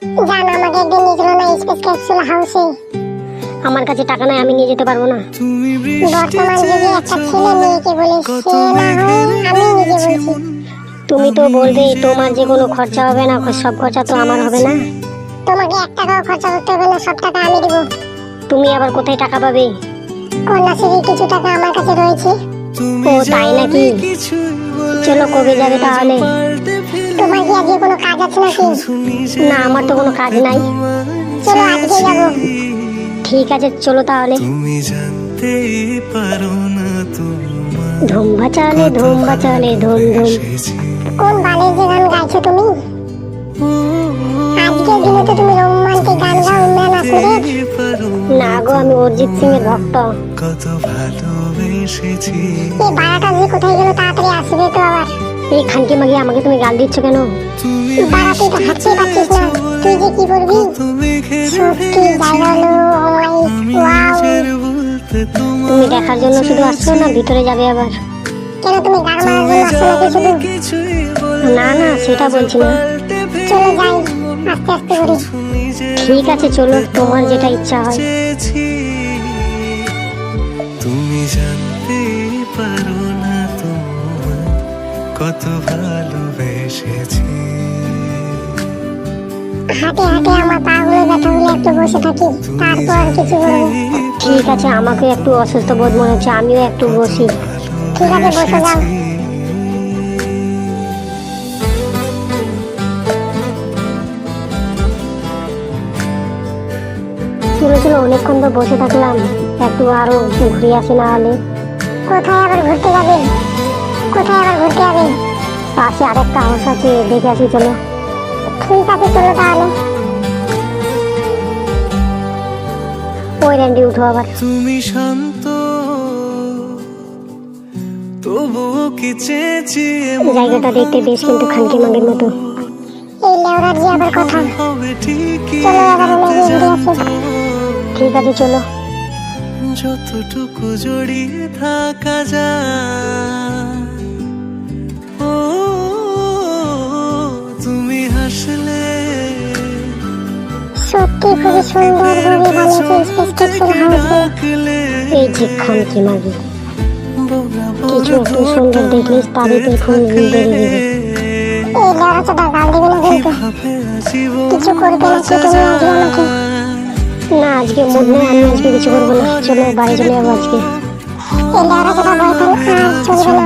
জান আমাকে একদিন নিয়ে চলো না স্পেস ক্যাপসুল হাউসে। আমার কাছে টাকা নাই, আমি নিয়ে যেতে পারবো না। বর্তমান যুগে একটা ছেলে মেয়েকে বলে সে না হয় আমি নিজে বলছি। তুমি তো বলবে তোমার যে কোনো খরচা হবে না, সব খরচা তো আমার হবে না। তোমাকে 1 টাকাও খরচা করতে হবে না, সব টাকা আমি দেব। তুমি আবার কোথায় টাকা পাবে? কন্যাশ্রীর কিছু টাকা আমার কাছে রয়েছে। ও তাই নাকি? চলো কবে যাবে তাহলে? তোমার কি আজকে কোনো কাজ আছে নাকি? না, আমার তো কোনো কাজ নাই। চলো আজকে যাবো। ঠিক আছে চলো তাহলে। ধুম বাচালে ধুম বাচালে ধুম ধুম। কোন বালের যে গান গাইছো তুমি? আজকের দিনে তো তুমি রোমান্টিক গান গাও ইমরান আসিরের। না গো, আমি অরিজিৎ সিং এর ভক্ত। এই বাড়াটা যে কোথায় গেল, তাড়াতাড়ি আসবে তো আবার। এই খানকি মাগি, আমাকে তুমি গাল দিচ্ছ কেন? বাড়া তুই তো হাঁটতেই পারছিস না, তুই যে কি করবি? সত্যি জায়গালো ওয়াও। তুমি দেখার জন্য শুধু আসছো না ভিতরে যাবে আবার? কেন তুমি গান মারার জন্য আসছো নাকি শুধু? না না, সেটা বলছি না। চলো যাই আস্তে আস্তে করে। ঠিক আছে চলো, তোমার যেটা ইচ্ছা হয়। তুমি জানতে পারো না তোমার কত ভালোবেসেছি। হাঁটে হাঁটে আমার পাগুলো ব্যথা হলে একটু বসে থাকি, তারপর কিছু করবো। ঠিক আছে, আমাকে একটু অসুস্থ বোধ মনে হচ্ছে, আমিও একটু বসি। ঠিক আছে বসে যাও। চলো চলো, অনেকক্ষণ তো বসে থাকলাম, একটু আরো ঘুরে আসি না হলে। কোথায় আবার ঘুরতে যাবে? কোথায় আবার ঘুরতে যাবে? পাশে আরেকটা হাউস আছে, দেখে আসি চলো। ঠিক আছে চলো তাহলে। ওই র্যান্ডি উঠো আবার। তুমি শান্ত তবুও কি চেয়েছিয়ে জায়গাটা দেখতে বেশ কিন্তু খানকি মাগের মতো। এই লেওরার যে আবার কথা। হবে ঠিকই চলো আবার আমি ঘুরতে আসি। ঠিক আছে চলো। যতটুকু জড়িয়ে থাকা যায়। ও তুমি হাসলে সত্যি খুবই সুন্দর ভাবে বানিয়েছে স্পেস ক্যাপসুল হাউসে। এই যে খানকি মাগি, কিছু একটু সুন্দর দেখলে তারই দেখুন বেরিয়ে দেবে। এই লেওরাটা গাল দিবে না কিন্তু। কিছু করবে না কি তুমি আজকে আমাকে? না, আজকে মুড নেই, আমি আজকে কিছু করবো না। চলো বাড়ি চলে যাবো আজকে। এই লেওরাটা বয়ফ্রেন্ড আর চলবে না।